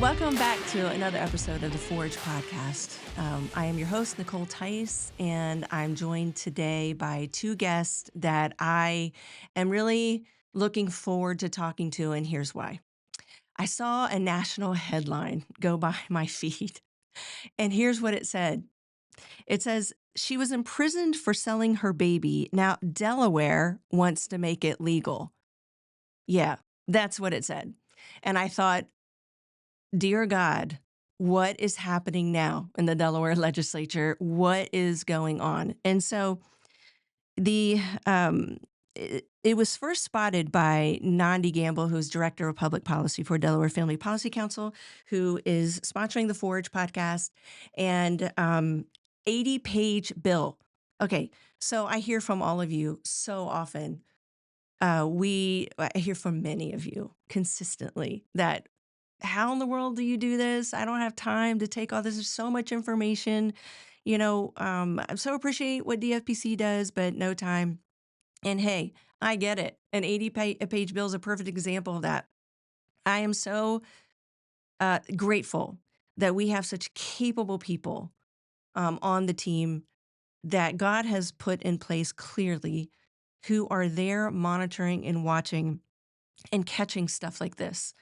Welcome back to another episode of the Forge podcast. I am your host, Nicole Tice, and I'm joined today by two guests that I am really looking forward to talking to, and here's why. I saw a national headline go by my feed, and here's what it said. It says, she was imprisoned for selling her baby. Now, Delaware wants to make it legal. Yeah, that's what it said. And I thought, dear God, what is happening now in the Delaware legislature? What is going on? And so the it was first spotted by Nandi Gamble, who's director of public policy for Delaware Family Policy Council, who is sponsoring the Forge podcast, and 80-page bill. Okay, so I hear from all of you so often. I hear from many of you consistently that how in the world do you do this? I don't have time to take all this. There's so much information. I so appreciate what DFPC does, but no time. And hey, I get it. An 80-page bill is a perfect example of that. I am so grateful that we have such capable people on the team that God has put in place clearly who are there monitoring and watching and catching stuff like this.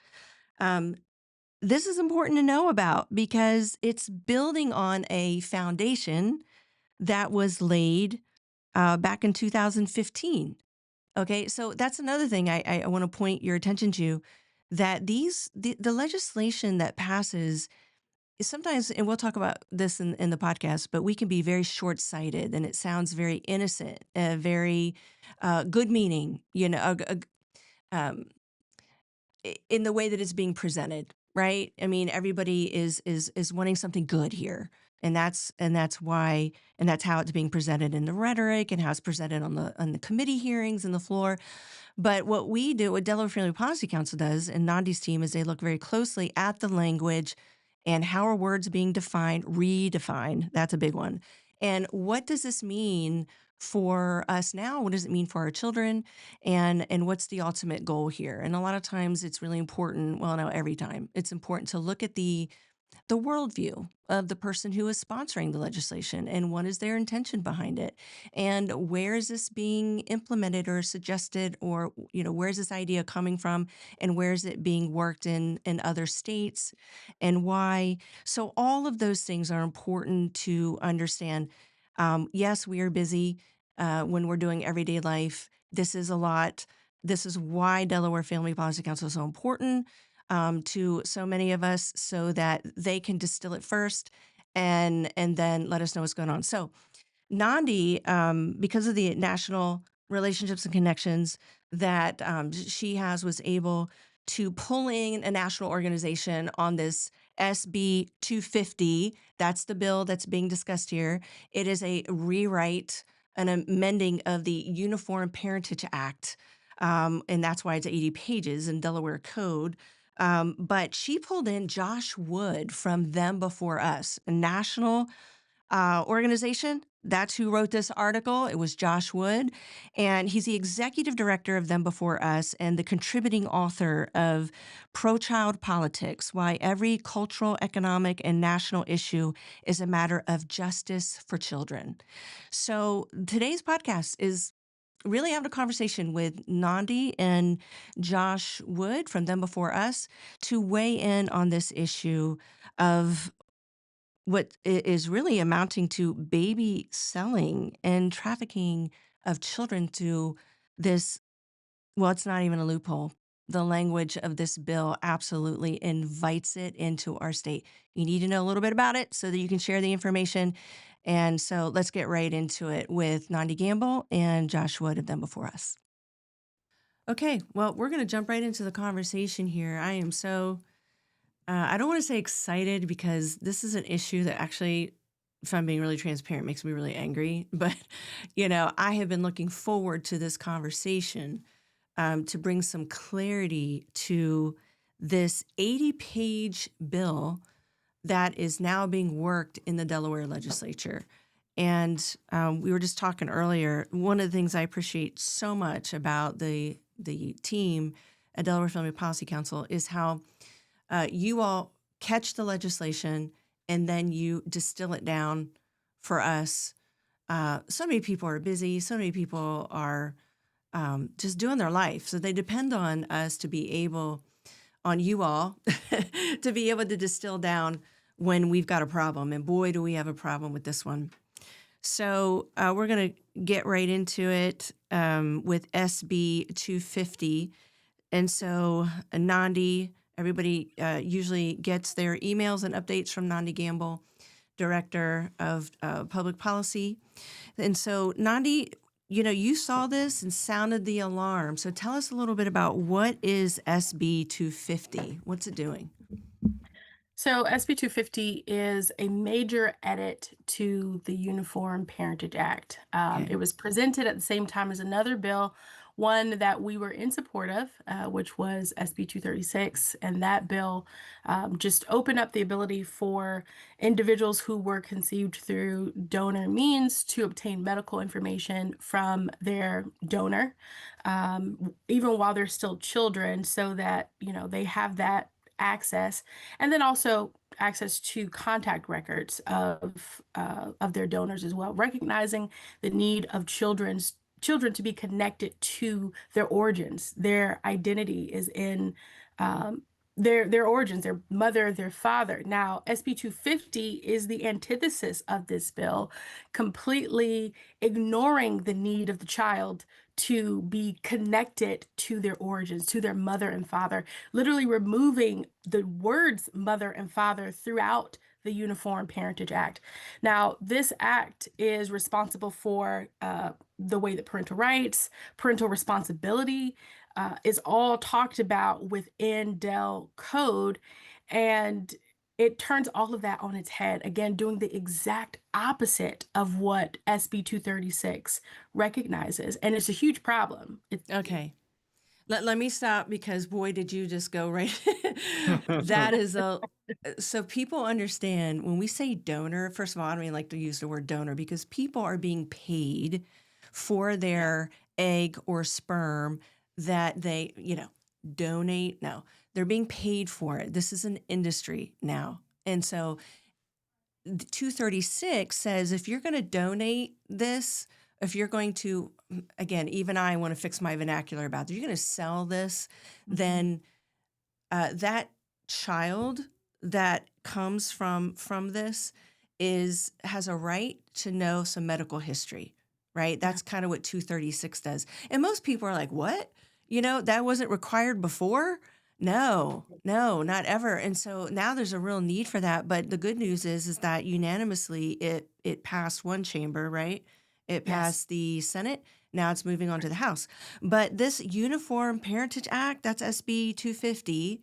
This is important to know about because it's building on a foundation that was laid back in 2015. Okay, so that's another thing I want to point your attention to, that the legislation that passes is sometimes, and we'll talk about this in the podcast, but we can be very short-sighted, and it sounds very innocent, very good meaning, um, in the way that it's being presented, right? I mean, everybody is wanting something good here, and that's how it's being presented in the rhetoric and how it's presented on the committee hearings and the floor. But what Delaware Family Policy Council does, and Nandi's team, is they look very closely at the language and how are words being defined, redefined. That's a big one. And what does this mean for us now? What does it mean for our children? And what's the ultimate goal here? And a lot of times it's really important, well, no, every time, it's important to look at the worldview of the person who is sponsoring the legislation and what is their intention behind it, and where is this being implemented or suggested, or where is this idea coming from, and where is it being worked in other states, and why. So all of those things are important to understand. Yes, we are busy when we're doing everyday life. This is a lot. This is why Delaware Family Policy Council is so important to so many of us, so that they can distill it first and then let us know what's going on. So Nandi, because of the national relationships and connections that she was able to pull in a national organization on this SB 250. That's the bill that's being discussed here. It is a rewrite, an amending of the Uniform Parentage Act, and that's why it's 80 pages in Delaware code. But she pulled in Josh Wood from Them Before Us, a national organization. That's who wrote this article. It was Josh Wood, and he's the executive director of Them Before Us and the contributing author of Pro-Child Politics: Why Every Cultural, Economic, and National Issue is a Matter of Justice for Children. So today's podcast is really having a conversation with Nandi and Josh Wood from Them Before Us to weigh in on this issue of what is really amounting to baby selling and trafficking of children through this. Well, it's not even a loophole. The language of this bill absolutely invites it into our state. You need to know a little bit about it so that you can share the information. And so let's get right into it with Nandi Gamble and Josh Wood of Them Before Us. Okay, well, we're going to jump right into the conversation here. I am so I don't want to say excited, because this is an issue that actually, if I'm being really transparent, makes me really angry. But, I have been looking forward to this conversation to bring some clarity to this 80-page bill that is now being worked in the Delaware legislature. And we were just talking earlier, one of the things I appreciate so much about the team at Delaware Family Policy Council is how you all catch the legislation, and then you distill it down for us. So many people are busy. So many people are just doing their life. So they depend on us to be able, on you all, to be able to distill down when we've got a problem. And boy, do we have a problem with this one. So we're going to get right into it with SB 250. And so Nandi, everybody usually gets their emails and updates from Nandi Gamble, Director of Public Policy. And so Nandi, you saw this and sounded the alarm. So tell us a little bit about what is SB 250? What's it doing? So SB 250 is a major edit to the Uniform Parentage Act. Okay. It was presented at the same time as another bill, one that we were in support of, which was SB 236. And that bill just opened up the ability for individuals who were conceived through donor means to obtain medical information from their donor, even while they're still children, so that, they have that access, and then also access to contact records of their donors as well, recognizing the need of children to be connected to their origins. Their identity is in their origins, their mother, their father. Now, SB 250 is the antithesis of this bill, completely ignoring the need of the child to be connected to their origins, to their mother and father, literally removing the words mother and father throughout the Uniform Parentage Act. Now, this act is responsible for the way that parental rights, parental responsibility is all talked about within Dell code. And it turns all of that on its head, again, doing the exact opposite of what SB 236 recognizes. And it's a huge problem. Okay. Let me stop because boy, did you just go right. That is so people understand when we say donor, first of all, I don't even like to use the word donor because people are being paid for their egg or sperm that they, donate. No, they're being paid for it. This is an industry now. And so 236 says if you're going to donate this, if you're going to, again, even I want to fix my vernacular about this, you're going to sell this, then that child that comes from this has a right to know some medical history, right? That's kind of what 236 does. And most people are like, what? That wasn't required before? No, not ever. And so now there's a real need for that. But the good news is that unanimously it passed one chamber, right? It passed the Senate. Now it's moving on to the House. But this Uniform Parentage Act, that's SB 250,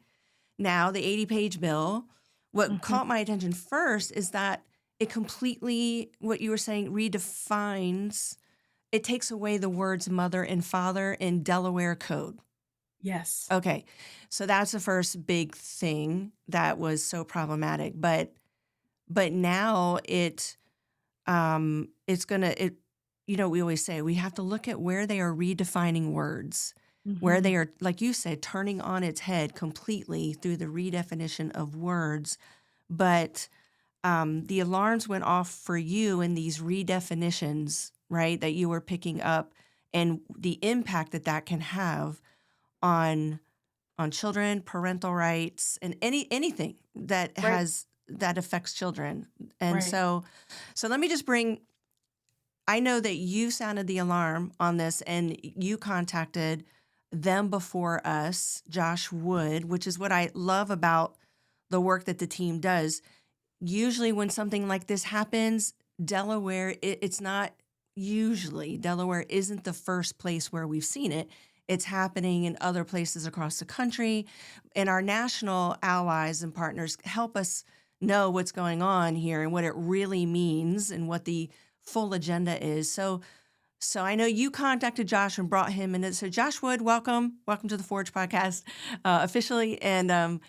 now the 80-page bill, what caught my attention first is that it completely, what you were saying, redefines, it takes away the words mother and father in Delaware code. Yes. Okay, so that's the first big thing that was so problematic. But now it's gonna we always say we have to look at where they are redefining words, where they are, like you said, turning on its head completely through the redefinition of words. But the alarms went off for you in these redefinitions, right? That you were picking up and the impact that can have on children, parental rights, and anything that that affects children. And so let me just I know that you sounded the alarm on this and you contacted them before us, Josh Wood, which is what I love about the work that the team does. Usually when something like this happens, Delaware, it's not usually, Delaware isn't the first place where we've seen it. It's happening in other places across the country. And our national allies and partners help us know what's going on here and what it really means and what the full agenda is. So I know you contacted Josh and brought him in. So Josh Wood, welcome to the Forge podcast officially. And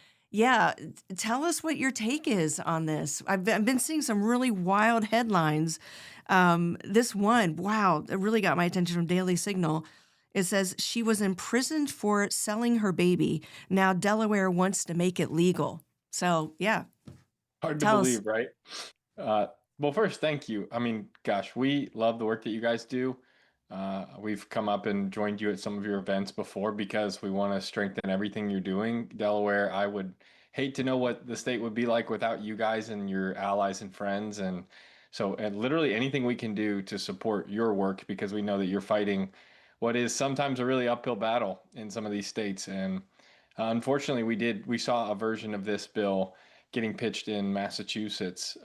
tell us what your take is on this. I've been seeing some really wild headlines. This one, wow, it really got my attention from Daily Signal. It says she was imprisoned for selling her baby. Now Delaware wants to make it legal. So, yeah, Hard to tell us. believe, right? Uh, well, first, thank you. I mean, gosh, we love the work that you guys do. We've come up and joined you at some of your events before because we want to strengthen everything you're doing. Delaware, I would hate to know what the state would be like without you guys and your allies and friends. And literally anything we can do to support your work because we know that you're fighting what is sometimes a really uphill battle in some of these states. And unfortunately, we saw a version of this bill getting pitched in Massachusetts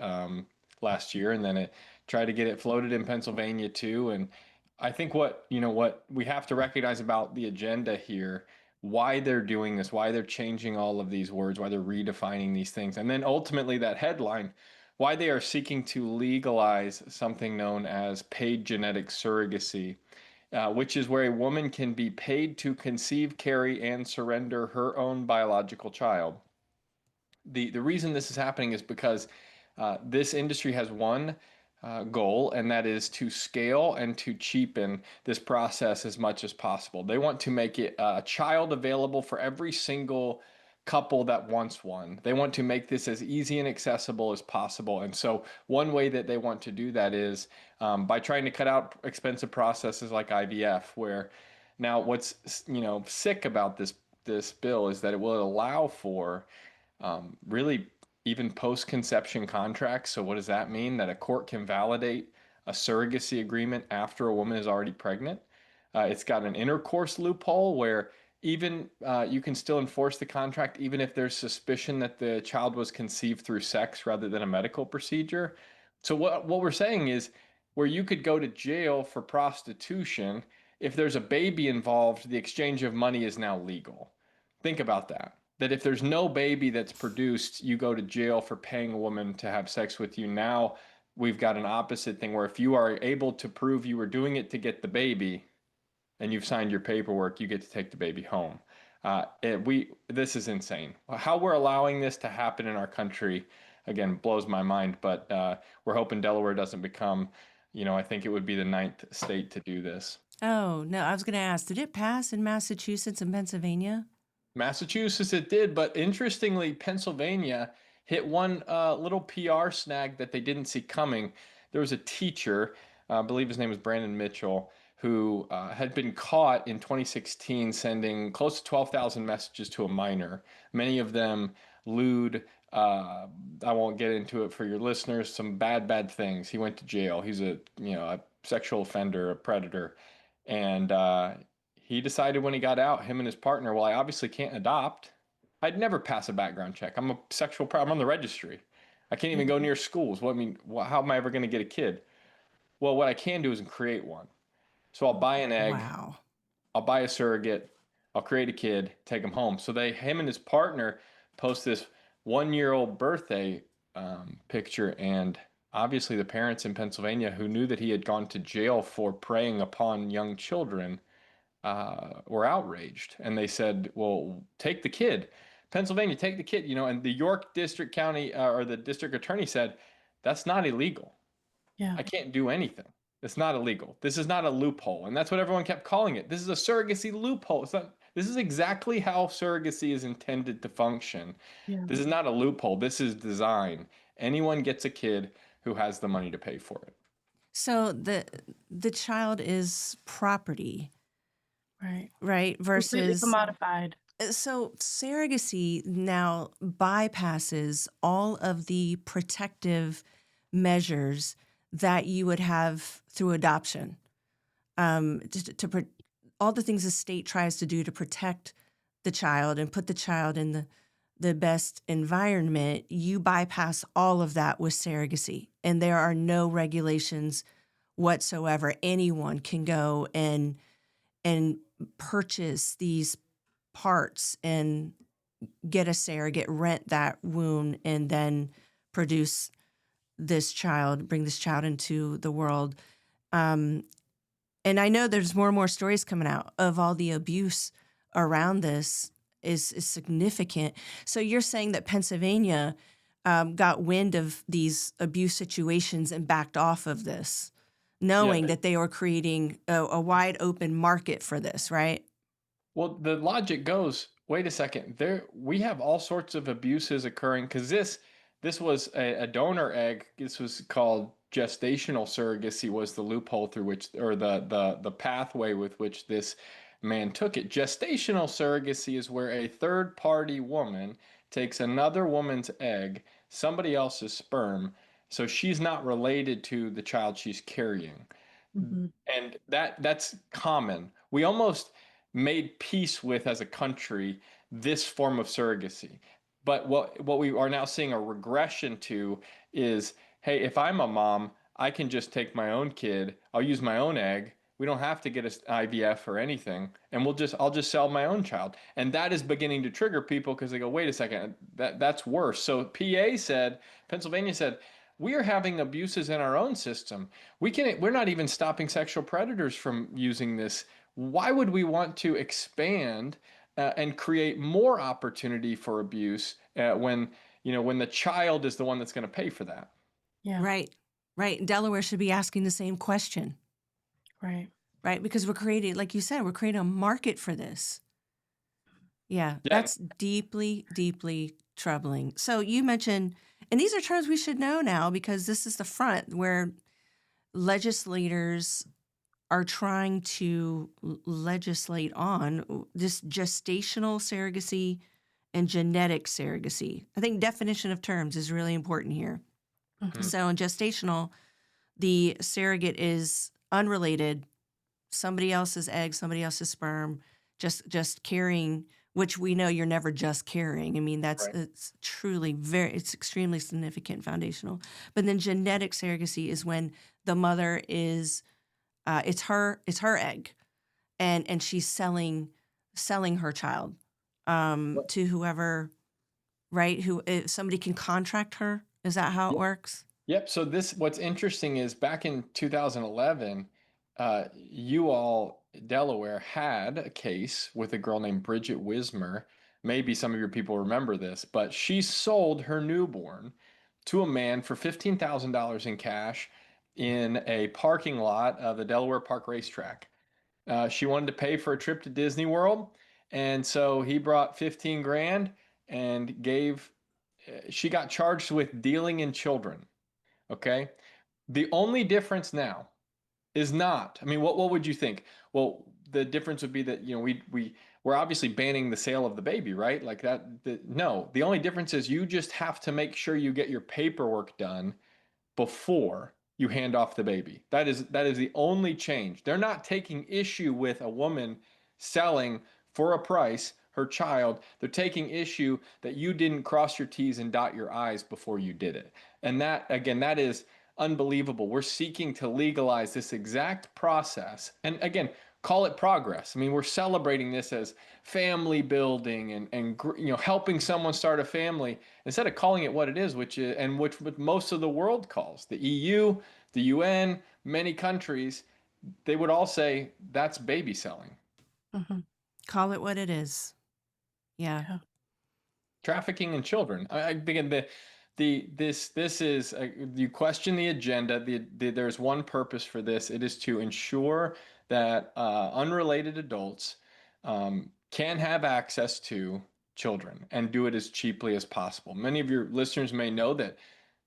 last year, and then it tried to get it floated in Pennsylvania too. And I think what we have to recognize about the agenda here, why they're doing this, why they're changing all of these words, why they're redefining these things, and then ultimately that headline, why they are seeking to legalize something known as paid genetic surrogacy, which is where a woman can be paid to conceive, carry, and surrender her own biological child. The reason this is happening is because this industry has one goal, and that is to scale and to cheapen this process as much as possible. They want to make it a child available for every single couple that wants one. They want to make this as easy and accessible as possible. And so, one way that they want to do that is by trying to cut out expensive processes like IVF, where now what's sick about this bill is that it will allow for really even post-conception contracts. So what does that mean? That a court can validate a surrogacy agreement after a woman is already pregnant. It's got an intercourse loophole where even you can still enforce the contract even if there's suspicion that the child was conceived through sex rather than a medical procedure. So what we're saying is where you could go to jail for prostitution, if there's a baby involved, the exchange of money is now legal. Think about that. That if there's no baby that's produced, you go to jail for paying a woman to have sex with you. Now we've got an opposite thing where if you are able to prove you were doing it to get the baby and you've signed your paperwork, you get to take the baby home. This is insane. How we're allowing this to happen in our country, again, blows my mind. But we're hoping Delaware doesn't become, I think it would be the ninth state to do this. Oh, no, I was going to ask, did it pass in Massachusetts and Pennsylvania? Massachusetts, it did, but interestingly, Pennsylvania hit one little PR snag that they didn't see coming. There was a teacher, I believe his name was Brandon Mitchell, who had been caught in 2016 sending close to 12,000 messages to a minor, many of them lewd. I won't get into it for your listeners. Some bad things. He went to jail. He's a sexual offender, a predator, and he decided when he got out, him and his partner, well, I obviously can't adopt. I'd never pass a background check. I'm a I'm on the registry. I can't even go Mhm. near schools. How am I ever going to get a kid? Well, what I can do is create one. So I'll buy an egg, Wow. I'll buy a surrogate, I'll create a kid, take him home. So him and his partner post this 1 year old birthday picture. And obviously, the parents in Pennsylvania who knew that he had gone to jail for preying upon young children were outraged, and they said, "Well, take the kid, Pennsylvania, take the kid." And the York District County or the district attorney said, "That's not illegal. Yeah. I can't do anything. It's not illegal. This is not a loophole." And that's what everyone kept calling it. This is a surrogacy loophole. It's not. This is exactly how surrogacy is intended to function. Yeah. This is not a loophole. This is design. Anyone gets a kid who has the money to pay for it. So the child is property, Right. right? Completely Versus commodified. so surrogacy now bypasses all of the protective measures that you would have through adoption. All the things the state tries to do to protect the child and put the child in the best environment, you bypass all of that with surrogacy. And there are no regulations whatsoever. Anyone can go and purchase these parts and get a surrogate, rent that womb, and then produce this child, bring this child into the world. Um, and I know there's more and more stories coming out of all the abuse around this is significant. So you're saying that Pennsylvania got wind of these abuse situations and backed off of this, Yeah, knowing that they were creating a wide open market for this, right? well, the logic goes, wait a second. We have all sorts of abuses occurring because this was a donor egg. This was called gestational surrogacy was the loophole through which, or the pathway with which this man took it. Gestational surrogacy is where a third party woman takes another woman's egg, somebody else's sperm, so she's not related to the child she's carrying. Mhm. And that's common. We almost made peace with as a country this form of surrogacy. But what we are now seeing a regression to is, hey, if I'm a mom, I can just take my own kid, I'll use my own egg. We don't have to get an IVF or anything, and I'll just sell my own child. And that is beginning to trigger people because they go, wait a second, that's worse. So Pennsylvania said, we are having abuses in our own system. We're not even stopping sexual predators from using this. Why would we want to expand and create more opportunity for abuse when the child is the one that's going to pay for that? Yeah. Right. Right. Delaware should be asking the same question, Right. right? Because we're creating, like you said, we're creating a market for this. Yeah, Yeah. that's deeply, deeply troubling. So you mentioned, and these are terms we should know now because this is the front where legislators are trying to legislate on this gestational surrogacy and genetic surrogacy. I think definition of terms is really important here. Mhm. So in gestational, the surrogate is unrelated, somebody else's egg, somebody else's sperm, just carrying, which we know you're never just carrying. I mean, Right. it's truly it's extremely significant foundational. But then genetic surrogacy is when the mother is it's her egg, and she's selling her child to whoever, right? Who if somebody can contract her. Is that how it works? Yep. So what's interesting is back in 2011, you all, Delaware, had a case with a girl named Bridget Wismer. Maybe some of your people remember this, but she sold her newborn to a man for $15,000 in cash in a parking lot of the Delaware Park Racetrack. She wanted to pay for a trip to Disney World, and so he brought 15 grand and she got charged with dealing in children. Okay. The only difference now is not, I mean, what would you think? Well, the difference would be that, we're obviously banning the sale of the baby, right? Like no, the only difference is you just have to make sure you get your paperwork done before you hand off the baby. That is the only change. They're not taking issue with a woman selling for a price her child. They're taking issue that you didn't cross your T's and dot your I's before you did it. And that, again, that is unbelievable. We're seeking to legalize this exact process. And again, call it progress. I mean, we're celebrating this as family building and helping someone start a family instead of calling it what it is, which most of the world calls the EU, the UN, many countries. They would all say that's baby selling. Mhm. Call it what it is. Yeah. Yeah. Trafficking in children. I begin this is you question the agenda. There's one purpose for this. It is to ensure that unrelated adults can have access to children and do it as cheaply as possible. Many of your listeners may know that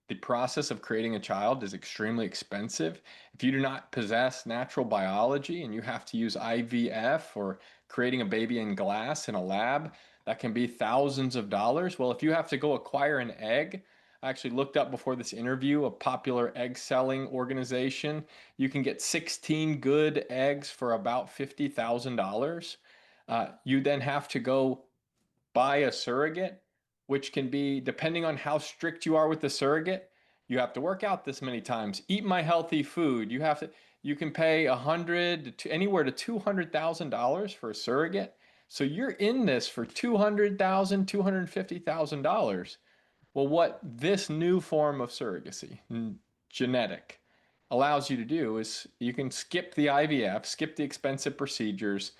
the process of creating a child is extremely expensive. If you do not possess natural biology and you have to use IVF or creating a baby in glass in a lab, that can be thousands of dollars. Well, if you have to go acquire an egg, I actually looked up before this interview a popular egg selling organization. You can get 16 good eggs for about $50,000. You then have to go buy a surrogate, which can be, depending on how strict you are with the surrogate, you have to work out this many times, eat my healthy food. You can pay anywhere to $200,000 for a surrogate. So you're in this for $200,000, $250,000. Well, what this new form of surrogacy, genetic, allows you to do is you can skip the IVF, skip the expensive procedures,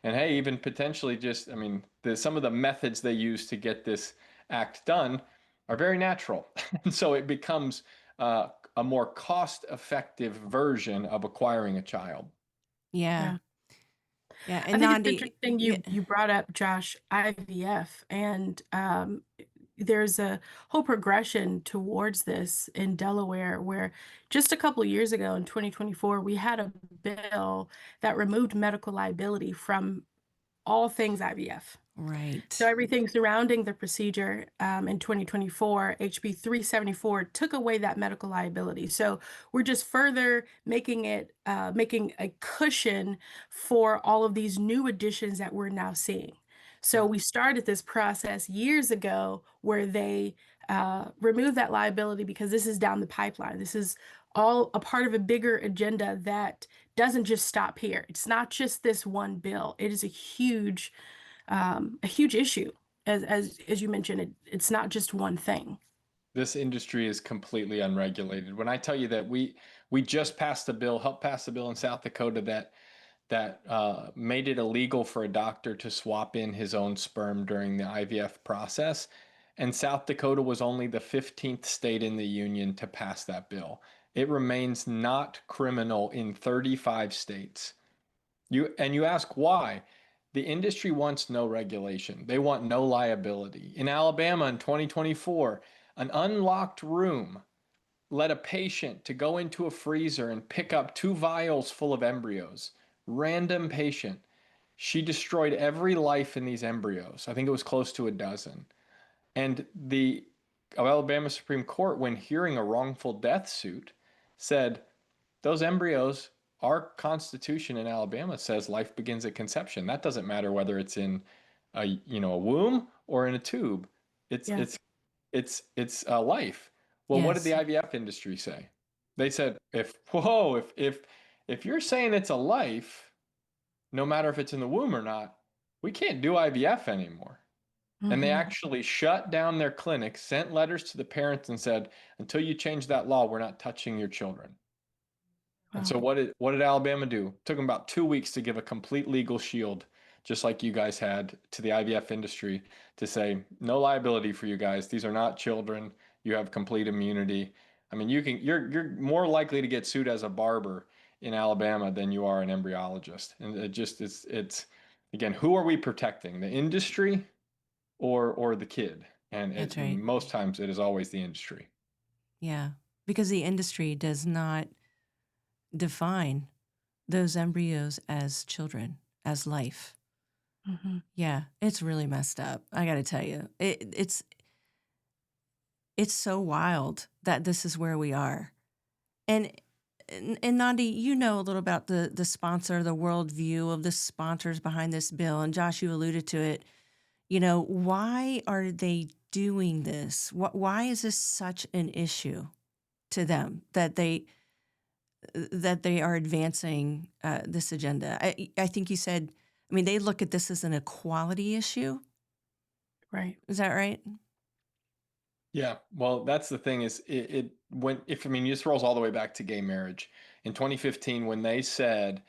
and hey, even potentially I mean, some of the methods they use to get this act done are very natural. And so it becomes a more cost effective version of acquiring a child. Yeah. Yeah. Yeah. I And think it's Nandi, interesting yeah, you brought up, Josh, IVF, and there's a whole progression towards this in Delaware, where just a couple of years ago in 2024, we had a bill that removed medical liability from all things IVF. So right. everything surrounding the procedure in 2024, HB 374 took away that medical liability. So we're just further making it making a cushion for all of these new additions that we're now seeing. So we started this process years ago where they removed that liability because this is down the pipeline. This is all a part of a bigger agenda that doesn't just stop here. It's not just this one bill. It is a huge issue. As you mentioned, it's not just one thing. This industry is completely unregulated. When I tell you that we just passed a bill, helped pass a bill in South Dakota that made it illegal for a doctor to swap in his own sperm during the IVF process. And South Dakota was only the 15th state in the union to pass that bill. It remains not criminal in 35 states. You ask why? The industry wants no regulation. They want no liability. In Alabama in 2024, an unlocked room led a patient to go into a freezer and pick up 2 vials full of embryos. Random patient. She destroyed every life in these embryos. I think it was close to a dozen. And the Alabama Supreme Court, when hearing a wrongful death suit, said those embryos, our Constitution in Alabama says life begins at conception. That doesn't matter whether it's in a womb or in a tube. It's Yeah. it's it's life. Well, what did the Yes. IVF industry say? They said, if you're saying it's a life, no matter if it's in the womb or not, we can't do IVF anymore. And they Hmm. actually shut down their clinics, sent letters to the parents and said, until you change that law, we're not touching your children. And Wow. so what did Alabama do? It took them about 2 weeks to give a complete legal shield, just like you guys had to the IVF industry, to say no liability for you guys. These are not children. You have complete immunity. I mean, you're more likely to get sued as a barber in Alabama than you are an embryologist. And it's again, who are we protecting? The industry or the kid? And That's right. most times it is always the industry. Yeah. Because the industry does not define those embryos as children, as life. Hmm. Yeah. It's really messed up. I got to tell you, it's so wild that this is where we are. And and Nandi, you know a little about the sponsor, the worldview of the sponsors behind this bill. And Josh, you alluded to it. You know, why are they doing this? Why is this such an issue to them that they are advancing this agenda? I think you said, I mean, they look at this as an equality issue. Right. Is that right? Yeah, well, that's the thing is it when if I mean this rolls all the way back to gay marriage in 2015 when they said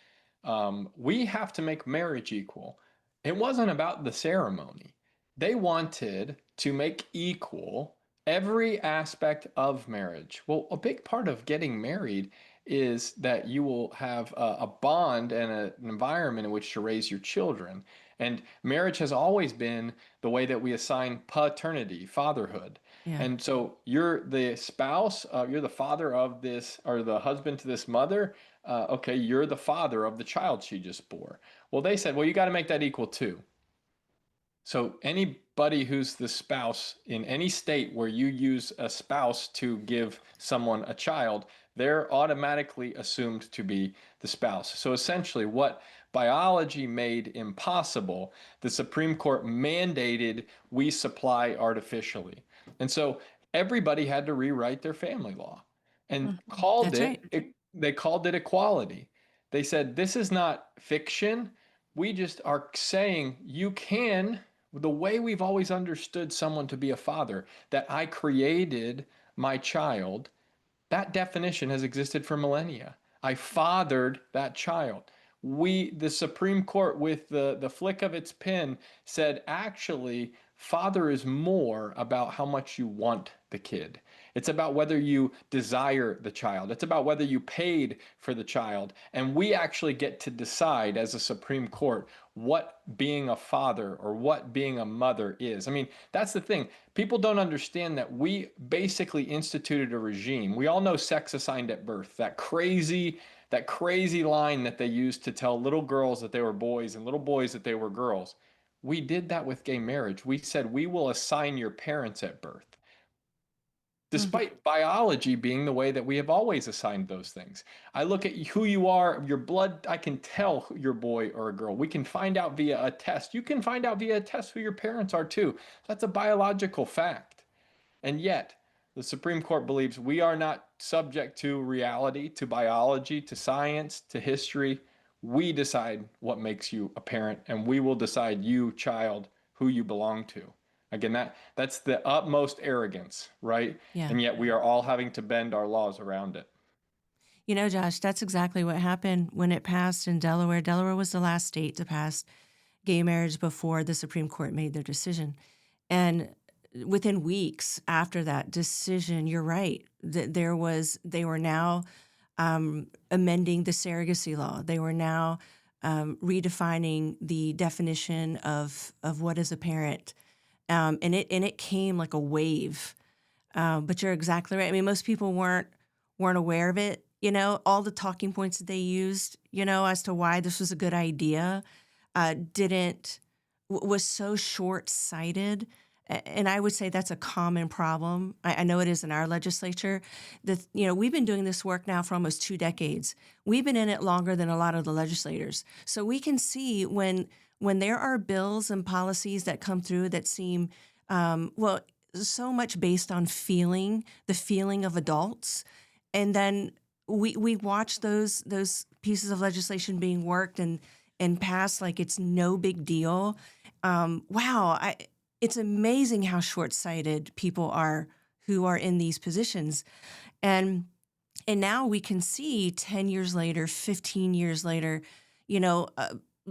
we have to make marriage equal. It wasn't about the ceremony. They wanted to make equal every aspect of marriage. Well, a big part of getting married is that you will have a bond and an environment in which to raise your children. And marriage has always been the way that we assign paternity, fatherhood. Yeah. And so you're the spouse, you're the father of this, or the husband to this mother. Okay, you're the father of the child she just bore. Well, they said, well, you got to make that equal too. So anybody who's the spouse in any state where you use a spouse to give someone a child, they're automatically assumed to be the spouse. So essentially, what biology made impossible, the Supreme Court mandated we supply artificially. And so everybody had to rewrite their family law and Hmm. called That's right. they called it equality. They said this is not fiction. We just are saying you can, the way we've always understood someone to be a father, that I created my child, that definition has existed for millennia. I fathered that child. The Supreme Court, with the flick of its pen, said actually, Father is more about how much you want the kid. It's about whether you desire the child. It's about whether you paid for the child. And we actually get to decide as a Supreme Court what being a father or what being a mother is. I mean, that's the thing. People don't understand that we basically instituted a regime. We all know sex assigned at birth, that crazy line that they used to tell little girls that they were boys and little boys that they were girls. We did that with gay marriage. We said we will assign your parents at birth, Mhm. despite biology being the way that we have always assigned those things. I look at who you are, your blood, I can tell who you're a boy or a girl. We can find out via a test. You can find out via a test who your parents are too. That's a biological fact. And yet, the Supreme Court believes we are not subject to reality, to biology, to science, to history. We decide what makes you a parent, and we will decide you, child, who you belong to. Again, that's the utmost arrogance, right? Yeah. And yet we are all having to bend our laws around it. You know, Josh, that's exactly what happened when it passed in Delaware. Delaware was the last state to pass gay marriage before the Supreme Court made their decision. And within weeks after that decision, you're right, that they were now amending the surrogacy law. They were now redefining the definition of what is a parent. And it came like a wave. But you're exactly right. I mean, most people weren't aware of it. You know, all the talking points that they used, you know, as to why this was a good idea, didn't was so short sighted. And I would say that's a common problem. I know it is in our legislature. We've been doing this work now for almost 2 decades. We've been in it longer than a lot of the legislators. So we can see when there are bills and policies that come through that seem well, so much based on the feeling of adults, and then we watch those pieces of legislation being worked and passed like it's no big deal. Wow, it's amazing how short-sighted people are who are in these positions, and and now we can see 10 years later, 15 years later, you know,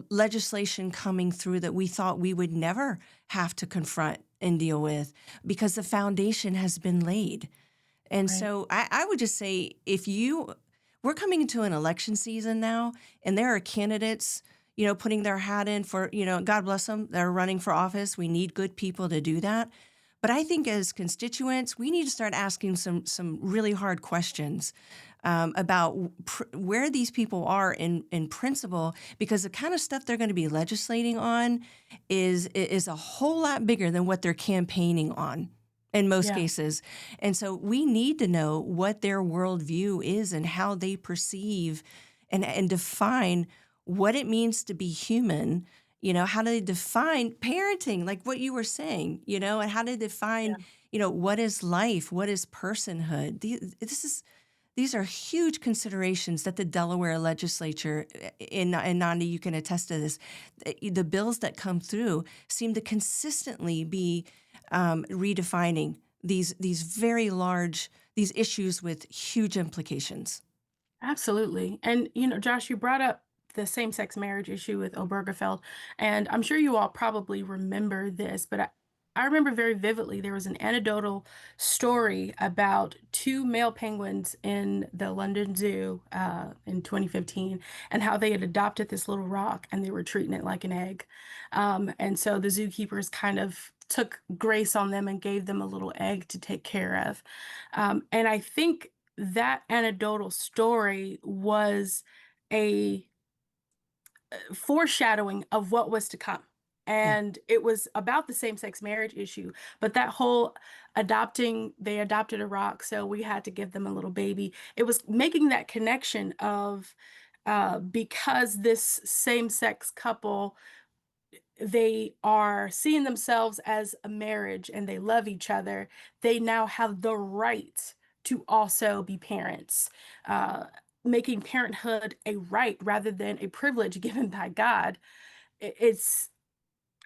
legislation coming through that we thought we would never have to confront and deal with because the foundation has been laid. And Right. so I would just say we're coming into an election season now, and there are candidates, you know, putting their hat in for, you know, God bless them, they're running for office. We need good people to do that. But I think as constituents, we need to start asking some really hard questions about where these people are in principle, because the kind of stuff they're going to be legislating on is a whole lot bigger than what they're campaigning on in most Yeah. cases. And so we need to know what their worldview is and how they perceive and define what it means to be human. You know, how do they define parenting, like what you were saying, you know, and how do they define, Yeah. you know, what is life? What is personhood? These are huge considerations that the Delaware legislature, and Nandi, you can attest to this, the bills that come through seem to consistently be redefining these very large, these issues with huge implications. Absolutely. And, you know, Josh, you brought up the same sex marriage issue with Obergefell. And I'm sure you all probably remember this, but I remember very vividly there was an anecdotal story about two male penguins in the London Zoo in 2015 and how they had adopted this little rock and they were treating it like an egg. And so the zookeepers kind of took grace on them and gave them a little egg to take care of. And I think that anecdotal story was a foreshadowing of what was to come. Yeah. And it was about the same-sex marriage issue, but that whole they adopted a rock, so we had to give them a little baby. It was making that connection of because this same-sex couple, they are seeing themselves as a marriage and they love each other, they now have the right to also be parents, uh, making parenthood a right rather than a privilege given by God. It's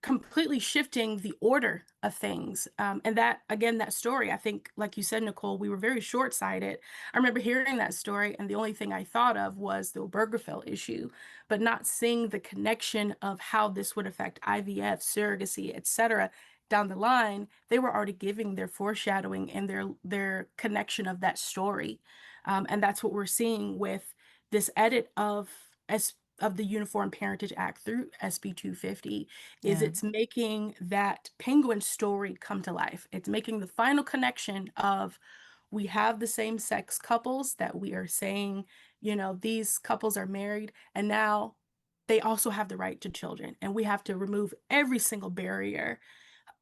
completely shifting the order of things. And that, again, that story, I think, like you said, Nicole, we were very short sighted. I remember hearing that story, and the only thing I thought of was the Obergefell issue, but not seeing the connection of how this would affect IVF, surrogacy, etc. down the line, they were already giving their foreshadowing and their connection of that story. And that's what we're seeing with this edit of the Uniform Parentage Act through SB 250 is Yeah. it's making that penguin story come to life. It's making the final connection of we have the same sex couples that we are saying, these couples are married and now they also have the right to children. And we have to remove every single barrier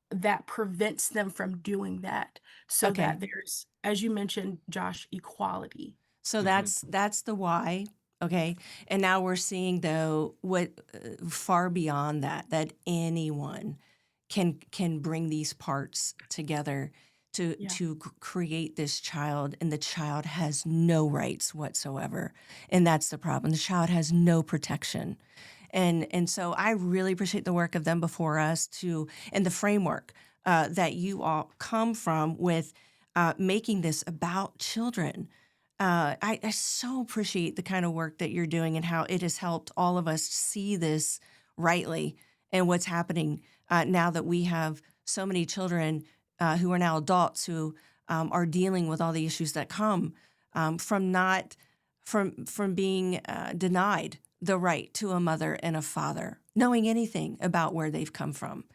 that prevents them from doing that so Okay. that there's, as you mentioned, Josh, equality. So Hmm. that's the why. Okay. And now we're seeing though what far beyond that anyone can bring these parts together Yeah. to create this child, and the child has no rights whatsoever. And that's the problem. The child has no protection. And so I really appreciate the work of them before us to and the framework that you all come from with making this about children. I so appreciate the kind of work that you're doing and how it has helped all of us see this rightly and what's happening now that we have so many children who are now adults who are dealing with all the issues that come from not from being denied the right to a mother and a father, knowing anything about where they've come from.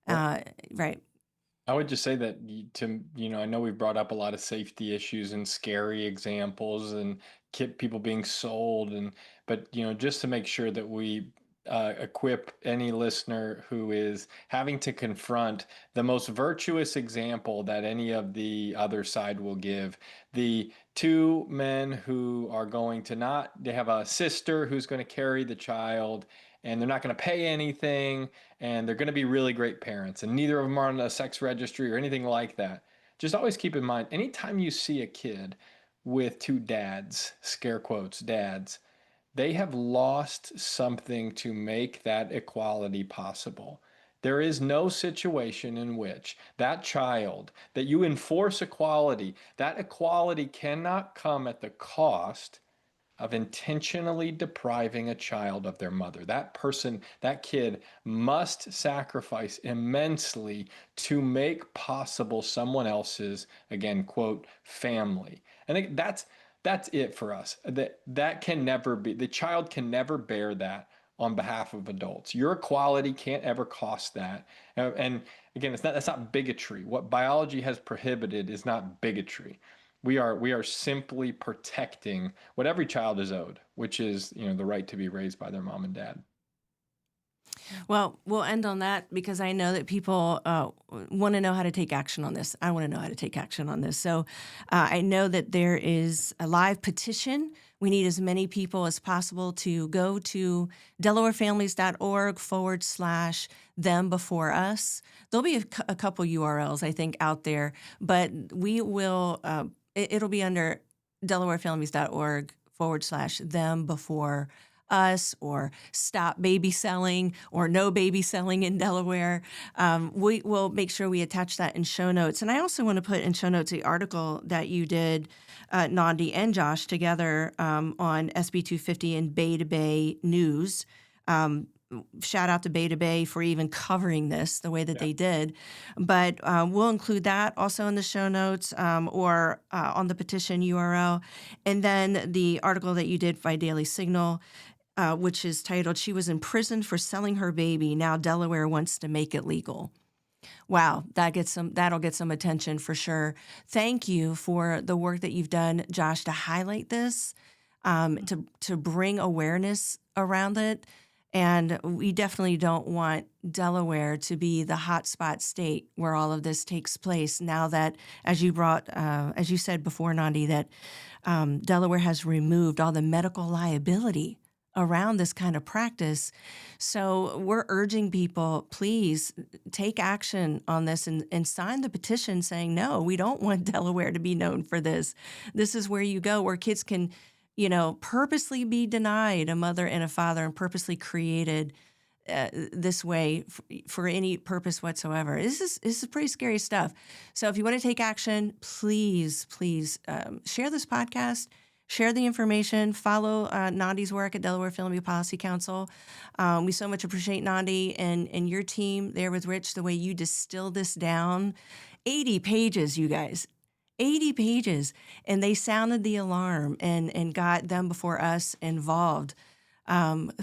Well, Right. I would just say that I know we've brought up a lot of safety issues and scary examples and people being sold but just to make sure that we equip any listener who is having to confront the most virtuous example that any of the other side will give. The two men who are going to they have a sister who's going to carry the child and they're not going to pay anything and they're going to be really great parents, and neither of them are on a sex registry or anything like that. Just always keep in mind, anytime you see a kid with two dads, scare quotes, dads, they have lost something to make that equality possible. There is no situation in which that child, that you enforce equality, that equality cannot come at the cost of intentionally depriving a child of their mother. That person, that kid must sacrifice immensely to make possible someone else's, again, quote, family. I think that's it for us. That can never be, the child can never bear that on behalf of adults. Your equality can't ever cost that. And again, that's not bigotry. What biology has prohibited is not bigotry. We are simply protecting what every child is owed, which is, the right to be raised by their mom and dad. Yeah. Well, we'll end on that because I know that people want to know how to take action on this. I want to know how to take action on this. So I know that there is a live petition. We need as many people as possible to go to DelawareFamilies.org/them before us. There'll be a couple URLs, I think, out there, but we will, it'll be under DelawareFamilies.org/them before us, or stop baby selling, or no baby selling in Delaware. We will make sure we attach that in show notes. And I also want to put in show notes the article that you did, Nandi and Josh, together on SB 250 and Bay to Bay News. Shout out to Bay to Bay for even covering this the way that they did. But we'll include that also in the show notes or on the petition URL. And then the article that you did by Daily Signal, which is titled, "She Was Imprisoned for Selling Her Baby. Now Delaware Wants to Make It Legal." Wow, that'll get some attention for sure. Thank you for the work that you've done, Josh, to highlight this, to bring awareness around it. And we definitely don't want Delaware to be the hotspot state where all of this takes place. Now that, as you said before, Nandi, that Delaware has removed all the medical liability around this kind of practice. So we're urging people, please take action on this and sign the petition saying, no, we don't want Delaware to be known for this. This is where you go, where kids can, purposely be denied a mother and a father and purposely created this way for any purpose whatsoever. This is pretty scary stuff. So if you want to take action, please share this podcast, share the information, follow Nandi's work at Delaware Family Policy Council. We so much appreciate Nandi and your team there with Rich, the way you distill this down. 80 pages, you guys. 80 pages. And they sounded the alarm and got them before us involved.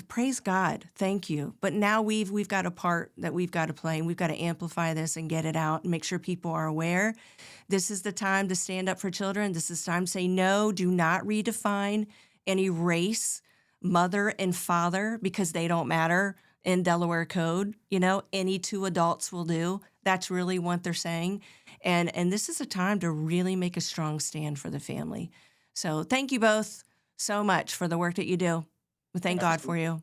Praise God. Thank you. But now we've got a part that we've got to play, and we've got to amplify this and get it out and make sure people are aware. This is the time to stand up for children. This is time to say no, do not redefine any race, mother and father, because they don't matter in Delaware code. Any two adults will do. That's really what they're saying. And this is a time to really make a strong stand for the family. So thank you both so much for the work that you do. We thank God for you.